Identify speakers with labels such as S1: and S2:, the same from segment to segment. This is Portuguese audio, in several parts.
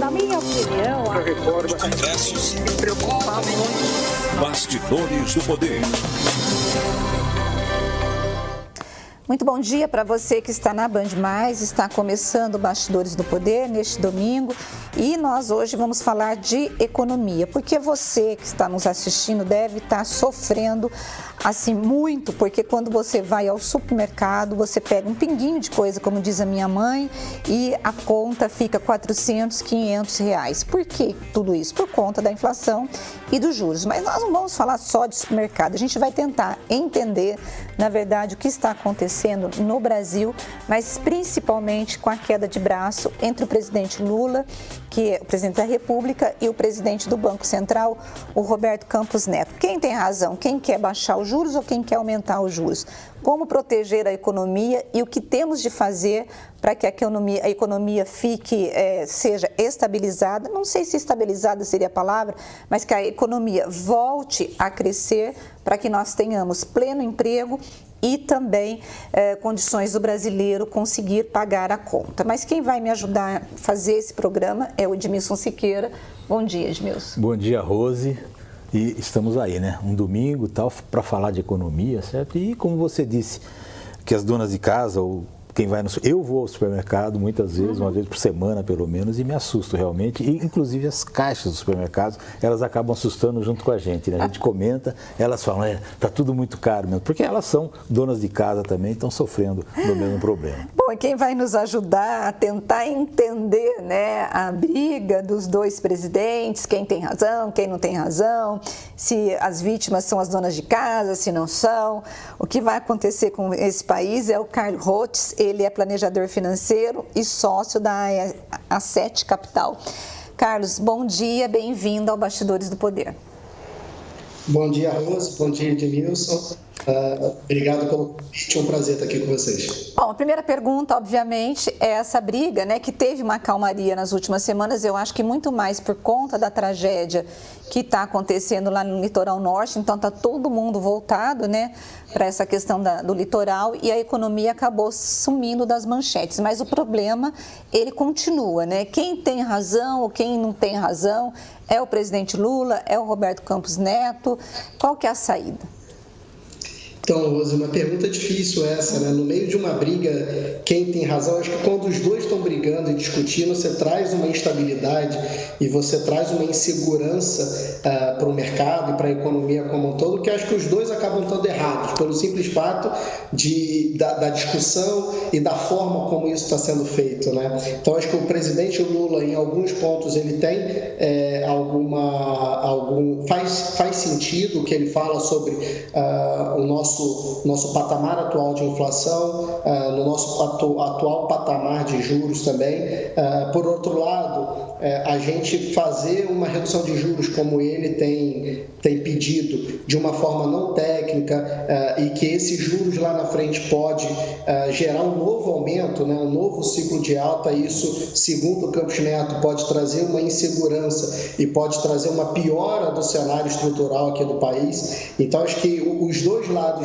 S1: Na minha opinião,
S2: a reforma
S3: Congressos.
S2: me preocupa muito.
S3: Bastidores do Poder.
S4: Muito bom dia para você que está na Band+, está começando o Bastidores do Poder neste domingo e nós hoje vamos falar de economia, porque você que está nos assistindo deve estar sofrendo assim muito, porque quando você vai ao supermercado, você pega um pinguinho de coisa, como diz a minha mãe, e a conta fica R$400, R$500. Por que tudo isso? Por conta da inflação e dos juros. Mas nós não vamos falar só de supermercado, a gente vai tentar entender, na verdade, o que está acontecendo no Brasil, mas principalmente com a queda de braço entre o presidente Lula, que é o presidente da República, e o presidente do Banco Central, o Roberto Campos Neto. Quem tem razão? Quem quer baixar os juros ou quem quer aumentar os juros? Como proteger a economia e o que temos de fazer para que a economia seja estabilizada, não sei se estabilizada seria a palavra, mas que a economia volte a crescer para que nós tenhamos pleno emprego e também condições do brasileiro conseguir pagar a conta. Mas quem vai me ajudar a fazer esse programa é o Edmilson Siqueira. Bom dia, Edmilson.
S5: Bom dia, Rose. E estamos aí, né? Um domingo tal para falar de economia, certo? E como você disse, que as donas de casa ou quem vai eu vou ao supermercado muitas vezes, uma vez por semana pelo menos, e me assusto realmente. E inclusive as caixas dos supermercados, elas acabam assustando junto com a gente, né? A gente comenta, elas falam, tá tudo muito caro mesmo, porque elas são donas de casa também, estão sofrendo do mesmo problema.
S4: Bom, e quem vai nos ajudar a tentar entender, né, a briga dos dois presidentes, quem tem razão, quem não tem razão, se as vítimas são as donas de casa, se não são, o que vai acontecer com esse país é o Carlos Rotz. Ele é planejador financeiro e sócio da A7 Capital. Carlos, bom dia, bem-vindo ao Bastidores do Poder.
S6: Bom dia, Rose. Bom dia, Edmilson. Obrigado pelo convite, é um prazer estar aqui com vocês.
S4: Bom, a primeira pergunta, obviamente, é essa briga, né, que teve uma calmaria nas últimas semanas, eu acho que muito mais por conta da tragédia que está acontecendo lá no litoral norte, então está todo mundo voltado, né, para essa questão do litoral e a economia acabou sumindo das manchetes, mas o problema, ele continua, né, quem tem razão ou quem não tem razão é o presidente Lula, é o Roberto Campos Neto, qual que é a saída?
S6: Então, Rose, uma pergunta difícil essa, né? No meio de uma briga, quem tem razão? Acho que quando os dois estão brigando e discutindo, você traz uma instabilidade e você traz uma insegurança para o mercado e para a economia como um todo, que acho que os dois acabam estando errados, pelo simples fato da discussão e da forma como isso está sendo feito, né? Então, acho que o presidente Lula, em alguns pontos, ele tem faz sentido o que ele fala sobre o nosso patamar atual de inflação, no nosso atual patamar de juros também. Por outro lado, a gente fazer uma redução de juros como ele tem pedido, de uma forma não técnica, e que esses juros lá na frente pode gerar um novo aumento, né, um novo ciclo de alta, isso, segundo o Campos Neto, pode trazer uma insegurança e pode trazer uma piora do cenário estrutural aqui do país. Então, acho que os dois lados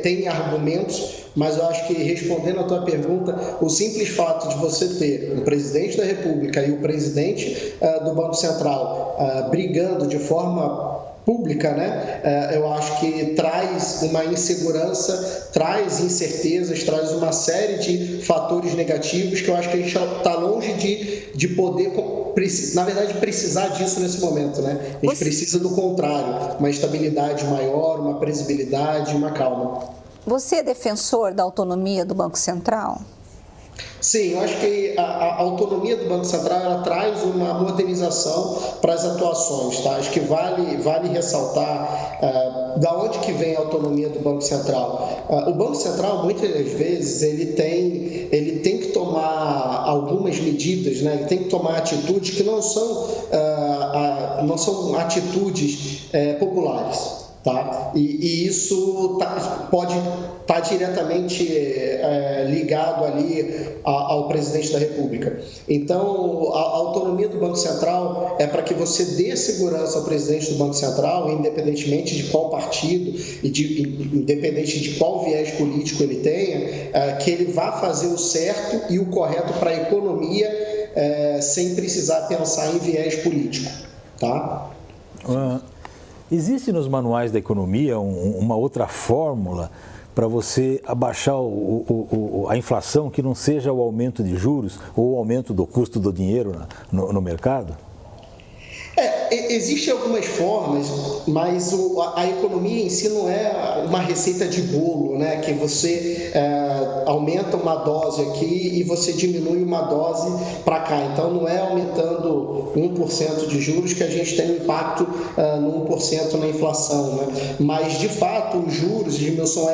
S6: têm argumentos, mas eu acho que, respondendo a tua pergunta, o simples fato de você ter o presidente da República e o presidente do Banco Central brigando de forma pública, né? Eu acho que traz uma insegurança, traz incertezas, traz uma série de fatores negativos que eu acho que a gente está longe de poder, na verdade, precisar disso nesse momento, né? A gente precisa do contrário, uma estabilidade maior, uma previsibilidade, uma calma.
S4: Você é defensor da autonomia do Banco Central?
S6: Sim, eu acho que a autonomia do Banco Central ela traz uma modernização para as atuações, tá? Acho que vale ressaltar da onde que vem a autonomia do Banco Central. O Banco Central, muitas das vezes, ele tem que tomar algumas medidas, né? Ele tem que tomar atitudes que não são atitudes populares. Tá? E isso pode estar diretamente ligado ali ao presidente da República. Então, a autonomia do Banco Central é para que você dê segurança ao presidente do Banco Central, independentemente de qual partido e independente de qual viés político ele tenha, que ele vá fazer o certo e o correto para a economia sem precisar pensar em viés político, tá?
S5: Existe nos manuais da economia uma outra fórmula para você abaixar a inflação que não seja o aumento de juros ou o aumento do custo do dinheiro no mercado?
S6: Existem algumas formas, mas a economia em si não é uma receita de bolo, né? Que você aumenta uma dose aqui e você diminui uma dose para cá. Então, não é aumentando 1% de juros que a gente tem um impacto no 1% na inflação, né? Mas, de fato, os juros, Edmilson,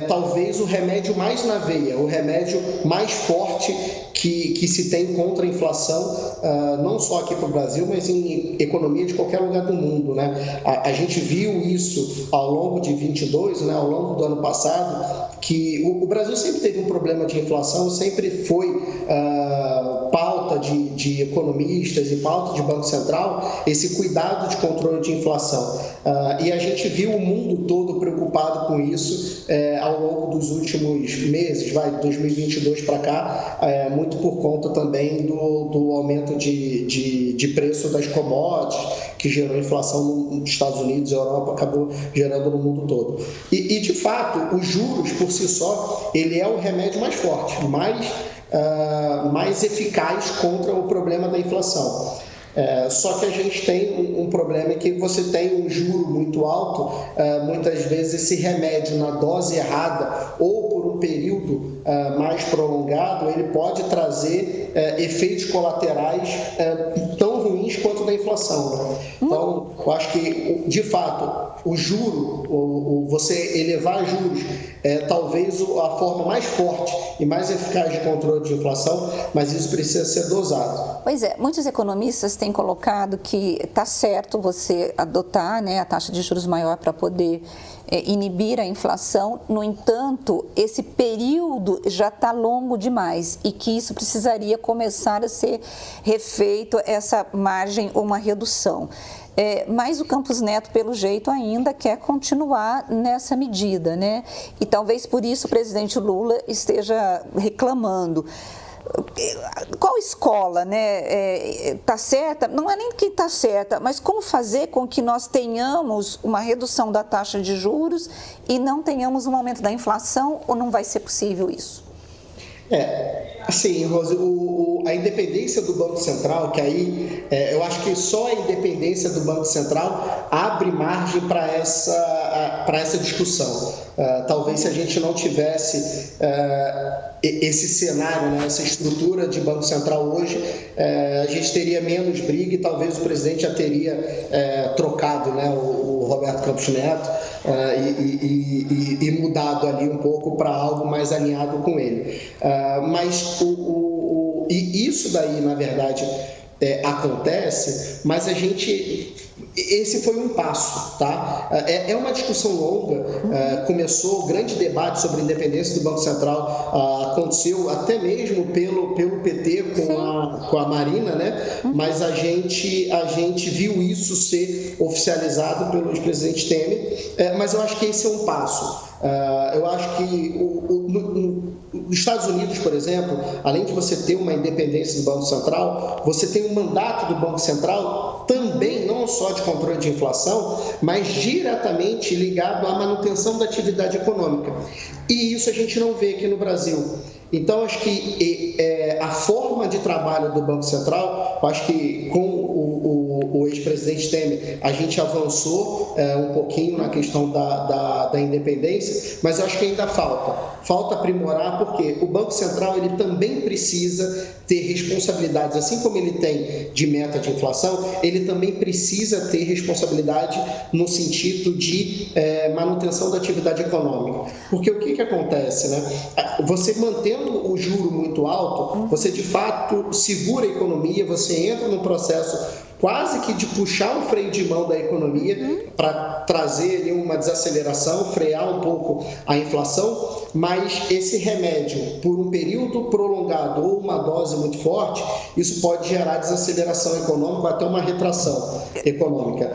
S6: talvez o remédio mais na veia, o remédio mais forte que se tem contra a inflação, não só aqui para o Brasil, mas em economia de qualquer lugar do mundo, né? A gente viu isso ao longo de 22, né? Ao longo do ano passado, que o Brasil sempre teve um problema de inflação, sempre foi pauta de economistas e pauta de Banco Central, esse cuidado de controle de inflação. E a gente viu o mundo todo preocupado com isso ao longo dos últimos meses, 2022 para cá, muito por conta também do aumento de preço das commodities, que gerou inflação nos Estados Unidos e Europa, acabou gerando no mundo todo. E de fato, os juros por si só, ele é o remédio mais forte, mais eficaz contra o problema da inflação. Só que a gente tem um problema que você tem um juro muito alto, muitas vezes esse remédio na dose errada ou por um período mais prolongado, ele pode trazer efeitos colaterais tão ruins quanto da inflação, né? Então, eu acho que, de fato, o juro, você elevar juros, talvez a forma mais forte e mais eficaz de controle de inflação, mas isso precisa ser dosado.
S4: Pois é, muitos economistas têm colocado que está certo você adotar, né, a taxa de juros maior para poder inibir a inflação. No entanto, esse período já está longo demais e que isso precisaria começar a ser refeito, essa margem ou uma redução. Mas o Campos Neto, pelo jeito, ainda quer continuar nessa medida, né? E talvez por isso o presidente Lula esteja reclamando. Qual escola, né, tá certa? Não é nem que está certa, mas como fazer com que nós tenhamos uma redução da taxa de juros e não tenhamos um aumento da inflação, ou não vai ser possível isso?
S6: Assim, Rose, a independência do Banco Central, que aí eu acho que só a independência do Banco Central abre margem para essa discussão. Talvez se a gente não tivesse esse cenário, né, essa estrutura de Banco Central hoje, a gente teria menos briga e talvez o presidente já teria trocado, né, o Roberto Campos Neto e mudado ali um pouco para algo mais alinhado com ele. Mas isso daí, na verdade, acontece, mas esse foi um passo, tá? É uma discussão longa, começou o grande debate sobre a independência do Banco Central, aconteceu até mesmo pelo PT com a Marina, né? Mas a gente viu isso ser oficializado pelo ex-presidente Temer, mas eu acho que esse é um passo. Eu acho que nos Estados Unidos, por exemplo, além de você ter uma independência do Banco Central, você tem um mandato do Banco Central também, não só de controle de inflação, mas diretamente ligado à manutenção da atividade econômica. E isso a gente não vê aqui no Brasil. Então, acho que a forma de trabalho do Banco Central, acho que com o ex-presidente Temer, a gente avançou um pouquinho na questão da independência, mas eu acho que ainda falta aprimorar, porque o Banco Central ele também precisa ter responsabilidades, assim como ele tem de meta de inflação, ele também precisa ter responsabilidade no sentido de manutenção da atividade econômica. Porque o que acontece, né? Você mantendo o juro muito alto, você de fato segura a economia, você entra num processo quase quase que de puxar o freio de mão da economia para trazer ali uma desaceleração, frear um pouco a inflação, mas esse remédio, por um período prolongado ou uma dose muito forte, isso pode gerar desaceleração econômica, até uma retração econômica.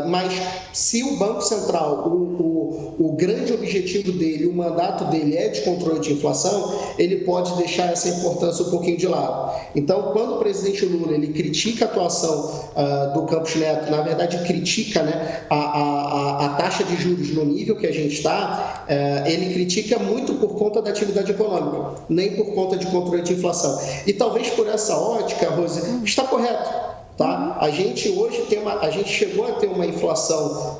S6: Mas se o Banco Central, o grande objetivo dele, o mandato dele é de controle de inflação, ele pode deixar essa importância um pouquinho de lado. Então, quando o presidente Lula ele critica a atuação do Campos Neto, na verdade critica, né, a taxa de juros no nível que a gente está, ele critica muito por conta da atividade econômica, nem por conta de controle de inflação. E talvez por essa ótica, Rose, está correto. Tá? A gente hoje chegou a ter uma inflação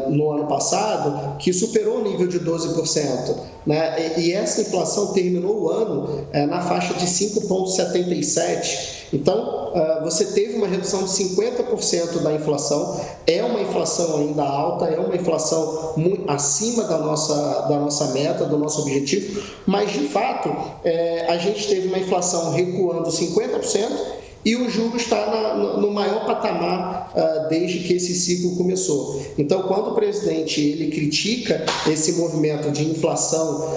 S6: no ano passado que superou o nível de 12%, né? E essa inflação terminou o ano na faixa de 5,77%. Então, você teve uma redução de 50% da inflação, é uma inflação ainda alta, é uma inflação muito acima da nossa meta, do nosso objetivo, mas de fato a gente teve uma inflação recuando 50%, e o juro está no maior patamar desde que esse ciclo começou. Então, quando o presidente ele critica esse movimento de inflação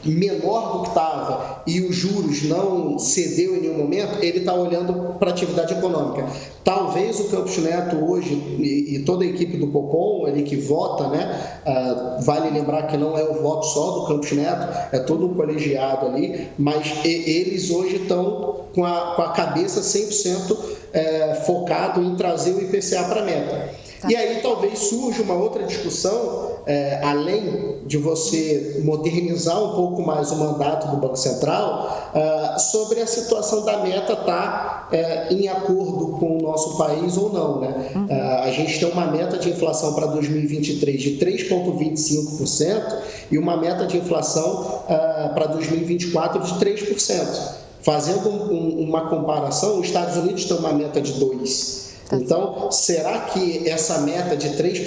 S6: menor do que estava e os juros não cedeu em nenhum momento, ele está olhando para a atividade econômica. Talvez o Campos Neto hoje e toda a equipe do Copom, ali que vota, né, vale lembrar que não é o voto só do Campos Neto, é todo um colegiado ali, mas eles hoje estão com a cabeça 100% focado em trazer o IPCA para a meta. E aí talvez surja uma outra discussão, além de você modernizar um pouco mais o mandato do Banco Central, sobre a situação da meta estar em acordo com o nosso país ou não, né? A gente tem uma meta de inflação para 2023 de 3,25% e uma meta de inflação para 2024 de 3%. Fazendo uma comparação, os Estados Unidos têm uma meta de 2%. Então, será que essa meta de 3%,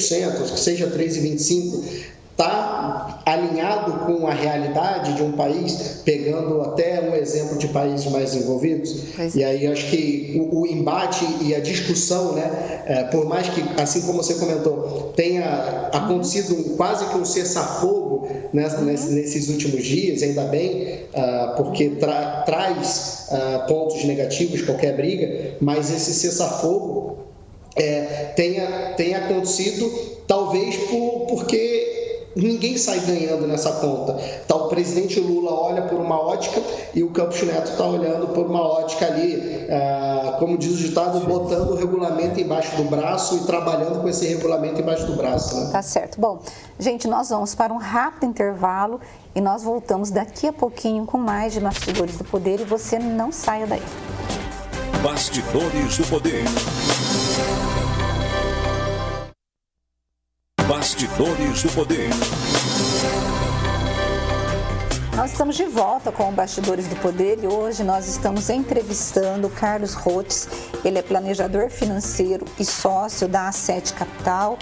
S6: que seja 3,25%, está alinhado com a realidade de um país, pegando até um exemplo de países mais envolvidos? E aí acho que o embate e a discussão, né, por mais que, assim como você comentou, tenha acontecido quase que um cessar-fogo, né, nesses últimos dias, ainda bem, porque traz pontos negativos qualquer briga, mas esse cessar-fogo tenha acontecido talvez porque ninguém sai ganhando nessa conta. Então, o presidente Lula olha por uma ótica e o Campos Neto está olhando por uma ótica ali, como diz o ditado, botando o regulamento embaixo do braço e trabalhando com esse regulamento embaixo do braço. Né?
S4: Tá certo. Bom, gente, nós vamos para um rápido intervalo e nós voltamos daqui a pouquinho com mais de Bastidores do Poder e você não saia daí.
S3: Bastidores do Poder. Bastidores do Poder.
S4: Nós estamos de volta com o Bastidores do Poder e hoje nós estamos entrevistando o Carlos Rotz. Ele é planejador financeiro e sócio da A7 Capital.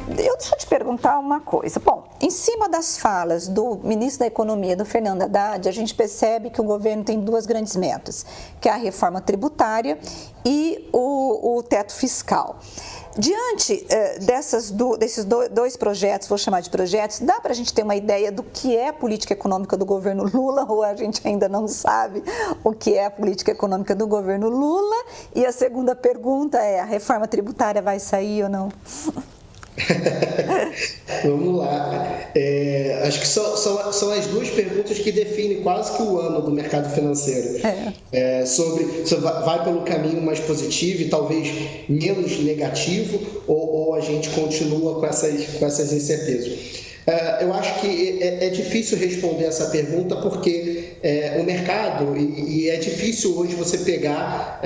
S4: Deixa eu te perguntar uma coisa. Bom, em cima das falas do ministro da Economia, do Fernando Haddad, a gente percebe que o governo tem duas grandes metas, que é a reforma tributária e o teto fiscal. Diante desses dois projetos, vou chamar de projetos, dá para a gente ter uma ideia do que é a política econômica do governo Lula ou a gente ainda não sabe o que é a política econômica do governo Lula? E a segunda pergunta é, a reforma tributária vai sair ou não?
S6: Vamos lá. Acho que são as duas perguntas que definem quase que o ano do mercado financeiro. Sobre vai pelo caminho mais positivo e talvez menos negativo, ou a gente continua com essas incertezas. Eu acho que é difícil responder essa pergunta porque o mercado, e é difícil hoje você pegar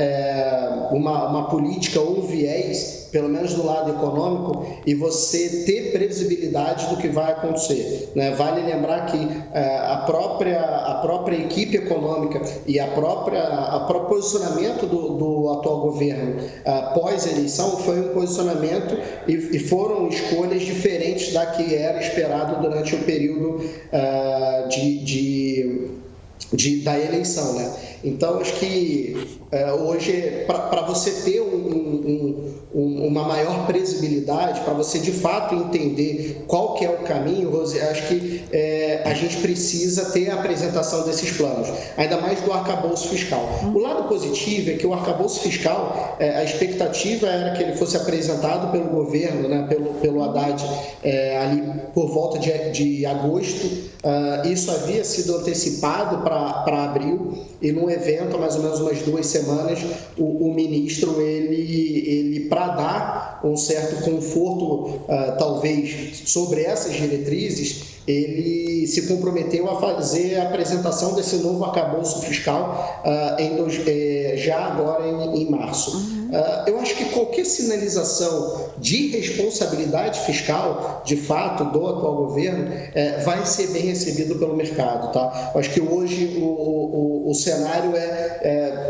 S6: uma política ou um viés, pelo menos do lado econômico, e você ter previsibilidade do que vai acontecer, né? Vale lembrar que a própria equipe econômica e o próprio posicionamento do atual governo pós-eleição foi um posicionamento e foram escolhas diferentes da que era esperado durante o período da eleição, né? Então, acho que hoje, para você ter uma maior previsibilidade, para você de fato entender qual que é o caminho, Rose, acho que a gente precisa ter a apresentação desses planos, ainda mais do arcabouço fiscal. O lado positivo é que o arcabouço fiscal, a expectativa era que ele fosse apresentado pelo governo, né, pelo Haddad, ali por volta de agosto. Isso havia sido antecipado para abril, e num evento, há mais ou menos umas 2 semanas, o ministro, ele para dar um certo conforto, talvez, sobre essas diretrizes, ele se comprometeu a fazer a apresentação desse novo arcabouço fiscal já agora em março. Eu acho que qualquer sinalização de responsabilidade fiscal, de fato, do atual governo, vai ser bem recebido pelo mercado, tá? Eu acho que hoje o cenário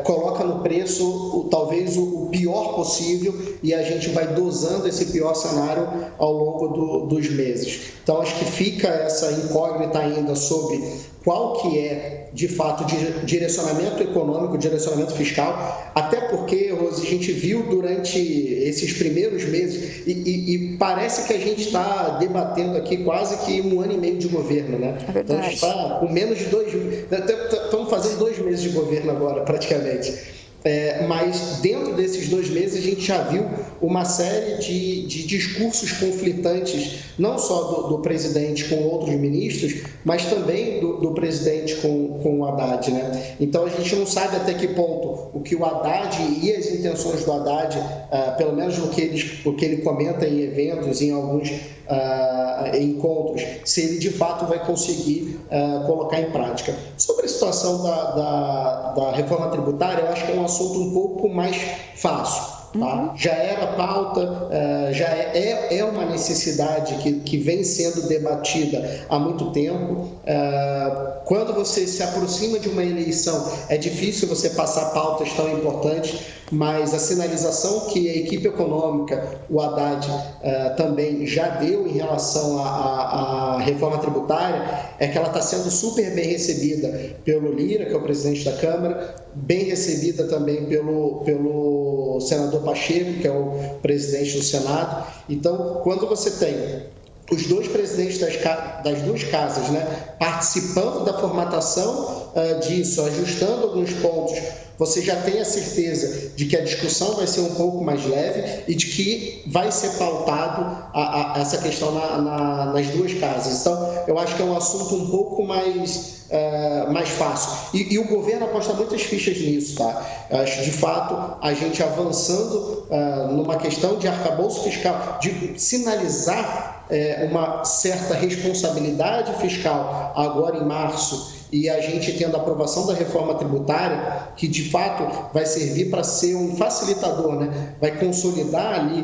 S6: coloca no preço talvez o pior possível, e a gente vai dosando esse pior cenário ao longo dos meses. Então, acho que fica essa incógnita ainda sobre qual que é, de fato, direcionamento econômico, direcionamento fiscal, até porque, Rose, a gente viu durante esses primeiros meses, e parece que a gente está debatendo aqui quase que 1 ano e meio de governo, né?
S4: É verdade.
S6: Então, a gente está com menos de 2 meses, estamos fazendo 2 meses de governo agora, praticamente. Mas dentro desses 2 meses a gente já viu uma série de discursos conflitantes, não só do presidente com outros ministros, mas também do presidente com o Haddad, né? Então a gente não sabe até que ponto o que o Haddad e as intenções do Haddad, pelo menos o que ele comenta em eventos, em alguns encontros, se ele de fato vai conseguir colocar em prática. Sobre a situação da reforma tributária, eu acho que é um assunto um pouco mais fácil. Tá? Já era pauta, já é uma necessidade que vem sendo debatida há muito tempo. Quando você se aproxima de uma eleição, é difícil você passar pautas tão importantes, mas a sinalização que a equipe econômica, o Haddad, também já deu em relação à reforma tributária é que ela está sendo super bem recebida pelo Lira, que é o presidente da Câmara, bem recebida também pelo senador Pacheco, que é o presidente do Senado. Então, quando você tem os 2 presidentes das 2 casas, né, participando da formatação disso, ajustando alguns pontos, você já tem a certeza de que a discussão vai ser um pouco mais leve e de que vai ser pautado essa questão nas 2 casas. Então, eu acho que é um assunto um pouco mais fácil. E o governo aposta muitas fichas nisso, tá? Eu acho, de fato, a gente avançando numa questão de arcabouço fiscal, de sinalizar uma certa responsabilidade fiscal agora em março, e a gente tendo a aprovação da reforma tributária, que de fato vai servir para ser um facilitador, né? Vai consolidar ali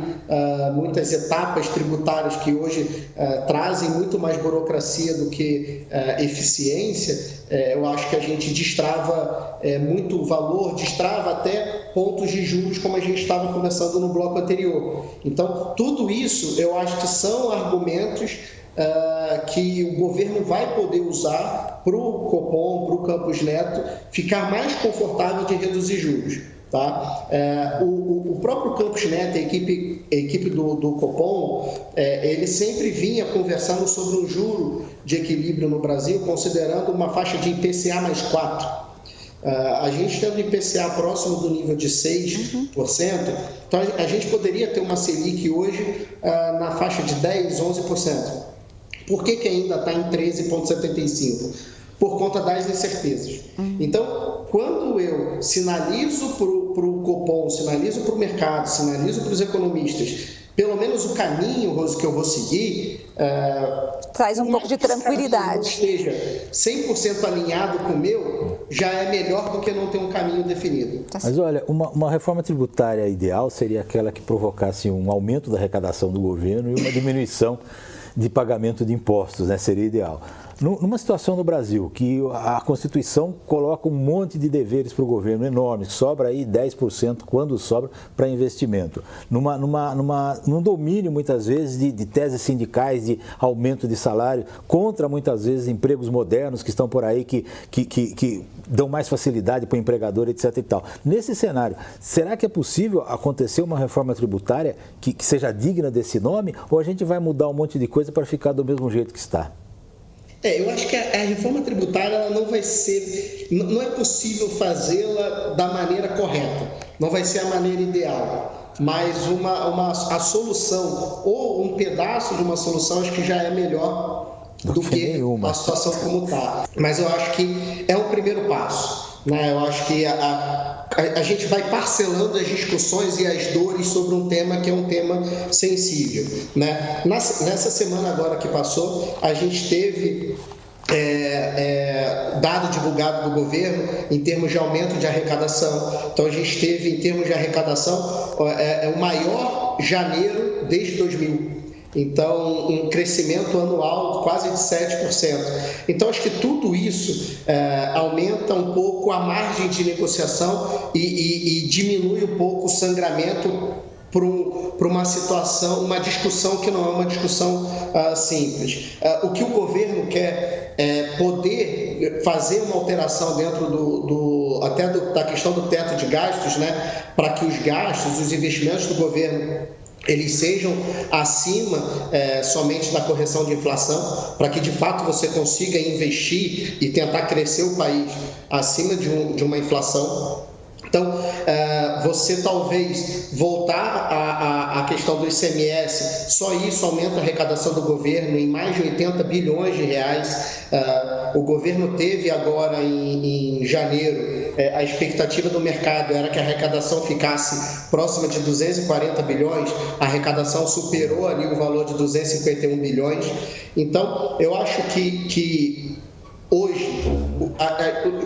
S6: muitas etapas tributárias que hoje trazem muito mais burocracia do que eficiência. Eu acho que a gente destrava muito valor, destrava até pontos de juros, como a gente estava conversando no bloco anterior. Então, tudo isso eu acho que são argumentos que o governo vai poder usar para o Copom, para o Campos Neto ficar mais confortável de reduzir juros. Tá? O próprio Campos Neto, a equipe do Copom, ele sempre vinha conversando sobre um juro de equilíbrio no Brasil, considerando uma faixa de IPCA mais 4. A gente tendo IPCA próximo do nível de 6%, então a gente poderia ter uma Selic hoje na faixa de 10%, 11%. Por que ainda está em 13,75%? Por conta das incertezas. Então, quando eu sinalizo para o Copom, sinalizo para o mercado, sinalizo para os economistas, pelo menos o caminho, Rose, que eu vou seguir...
S4: traz um pouco de tranquilidade.
S6: Esteja 100% alinhado com o meu, já é melhor do que não ter um caminho definido.
S5: Mas olha, uma reforma tributária ideal seria aquela que provocasse um aumento da arrecadação do governo e uma diminuição de pagamento de impostos, né? Seria ideal. Numa situação no Brasil que a Constituição coloca um monte de deveres para o governo enormes, sobra aí 10% quando sobra para investimento, num domínio muitas vezes de teses sindicais de aumento de salário, contra muitas vezes empregos modernos que estão por aí, que dão mais facilidade para o empregador, etc. e tal. Nesse cenário, será que é possível acontecer uma reforma tributária que seja digna desse nome, ou a gente vai mudar um monte de coisa para ficar do mesmo jeito que está?
S6: Eu acho que a reforma tributária ela não vai ser, não é possível fazê-la da maneira correta, não vai ser a maneira ideal, mas a solução ou um pedaço de uma solução acho que já é melhor do que a situação como está. Mas eu acho que é um primeiro passo, né? Eu acho que a gente vai parcelando as discussões e as dores sobre um tema que é um tema sensível, né? Nessa semana agora que passou, a gente teve dado divulgado do governo em termos de aumento de arrecadação. Então a gente teve em termos de arrecadação o maior janeiro desde 2000. Então, um crescimento anual quase de 7%. Então, acho que tudo isso aumenta um pouco a margem de negociação e diminui um pouco o sangramento para uma situação, uma discussão que não é uma discussão simples. O que o governo quer é poder fazer uma alteração dentro até da questão do teto de gastos, né, para que os gastos, os investimentos do governo eles sejam acima somente da correção de inflação, para que de fato você consiga investir e tentar crescer o país acima de uma inflação. Então, você talvez voltar à questão do ICMS, só isso aumenta a arrecadação do governo em mais de 80 bilhões de reais. O governo teve agora em janeiro, a expectativa do mercado era que a arrecadação ficasse próxima de 240 bilhões, a arrecadação superou ali o valor de 251 bilhões. Então, eu acho que hoje,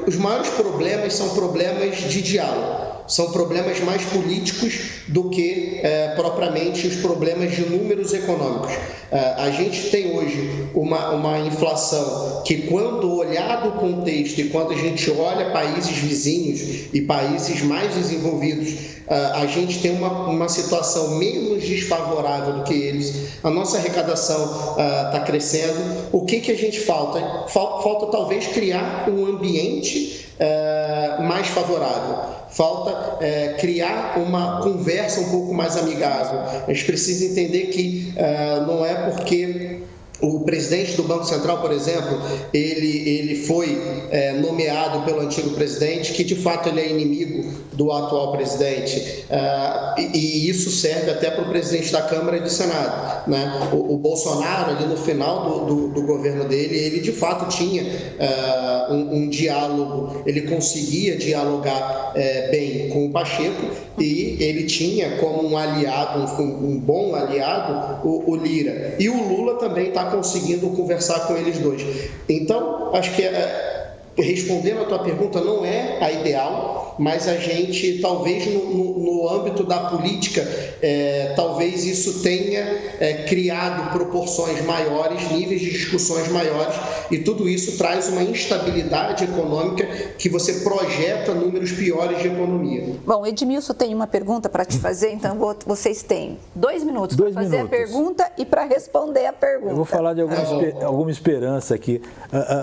S6: os maiores problemas são problemas de diálogo, são problemas mais políticos do que propriamente os problemas de números econômicos. A gente tem hoje uma inflação que, quando olhado o contexto e quando a gente olha países vizinhos e países mais desenvolvidos, a gente tem uma situação menos desfavorável do que eles. A nossa arrecadação está crescendo. O que a gente falta? Falta talvez criar um ambiente mais favorável. Falta criar uma conversa um pouco mais amigável. A gente precisa entender que não é porque o presidente do Banco Central, por exemplo, ele foi nomeado pelo antigo presidente, que de fato ele é inimigo do atual presidente, e isso serve até para o presidente da Câmara e do Senado, né? O Bolsonaro, ali no final do governo dele, ele de fato tinha um diálogo, ele conseguia dialogar bem com o Pacheco, e ele tinha como um aliado, um bom aliado, o Lira. E o Lula também está conseguindo conversar com eles dois. Então, acho que respondendo a tua pergunta, não é a ideal, mas a gente, talvez no âmbito da política, talvez isso tenha criado proporções maiores, níveis de discussões maiores, e tudo isso traz uma instabilidade econômica que você projeta números piores de economia.
S4: Bom, Edmilson tem uma pergunta para te fazer, então vocês têm 2 minutos para fazer a pergunta e para responder a pergunta.
S5: Eu vou falar de alguma esperança aqui.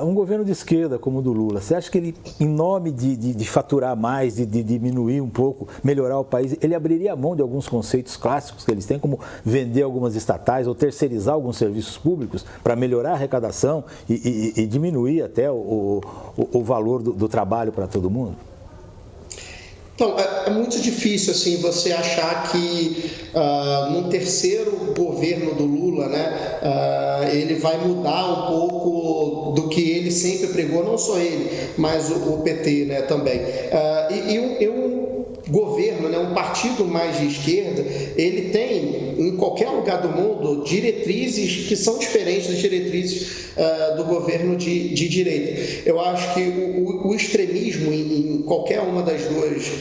S5: Um governo de esquerda como o do Lula, você acha que ele, em nome de faturar mais, de diminuir um pouco, melhorar o país, ele abriria mão de alguns conceitos clássicos que eles têm, como vender algumas estatais ou terceirizar alguns serviços públicos para melhorar a arrecadação e diminuir até o valor do trabalho para todo mundo?
S6: Então, é muito difícil assim, você achar que no terceiro governo do Lula, né, ele vai mudar um pouco do que ele sempre pregou, não só ele, mas o PT, né, também. Governo, né, um partido mais de esquerda, ele tem, em qualquer lugar do mundo, diretrizes que são diferentes das diretrizes do governo de direita. Eu acho que o extremismo em qualquer uma das duas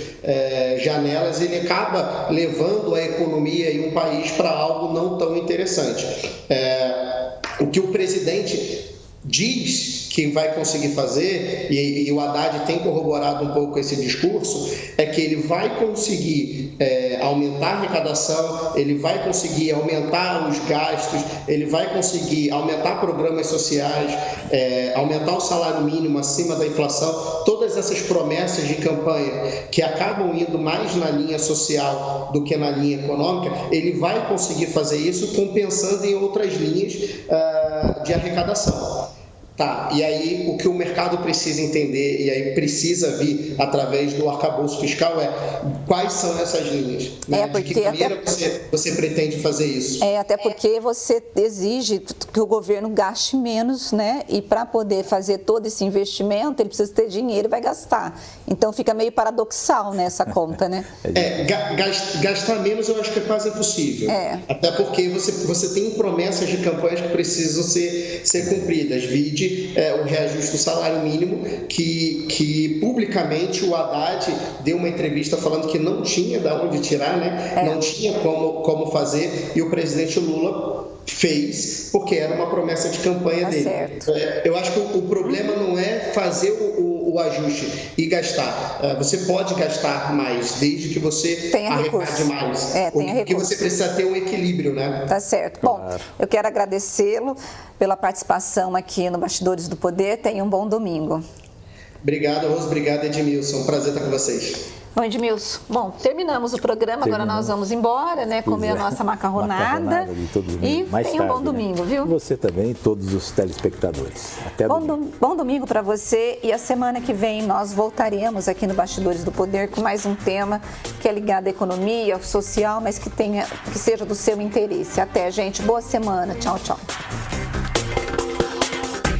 S6: janelas, ele acaba levando a economia e um país para algo não tão interessante. O que o presidente diz que vai conseguir fazer, e o Haddad tem corroborado um pouco esse discurso, é que ele vai conseguir aumentar a arrecadação, ele vai conseguir aumentar os gastos, ele vai conseguir aumentar programas sociais, aumentar o salário mínimo acima da inflação. Todas essas promessas de campanha que acabam indo mais na linha social do que na linha econômica, ele vai conseguir fazer isso compensando em outras linhas de arrecadação. Tá, e aí o que o mercado precisa entender, e aí precisa vir através do arcabouço fiscal, quais são essas linhas, né? De que maneira você pretende fazer isso?
S4: Até porque você exige que o governo gaste menos, né? E para poder fazer todo esse investimento, ele precisa ter dinheiro e vai gastar. Então fica meio paradoxal nessa conta, né?
S6: Gastar menos eu acho que é quase impossível. Até porque você tem promessas de campanhas que precisam ser cumpridas. Vide o reajuste do salário mínimo, que publicamente o Haddad deu uma entrevista falando que não tinha de onde tirar, né? Não tinha como fazer, e o presidente Lula fez, porque era uma promessa de campanha dele. Eu acho que o problema não é fazer o ajuste e gastar. Você pode gastar mais, desde que você arrecade mais. Porque você precisa ter um equilíbrio, né?
S4: Tá certo. Bom, eu quero agradecê-lo pela participação aqui no Bastidores do Poder. Tenha um bom domingo.
S6: Obrigado, Rose. Obrigado, Edmilson. Um prazer estar com vocês.
S4: Bom, Edmilson, terminamos o programa, agora nós vamos embora, né? Comer a nossa macarronada. E tenha um bom domingo, viu?
S5: Você também e todos os telespectadores. Até domingo.
S4: Bom domingo para você, e a semana que vem nós voltaremos aqui no Bastidores do Poder com mais um tema que é ligado à economia, ao social, mas que seja do seu interesse. Até, gente. Boa semana. Tchau, tchau.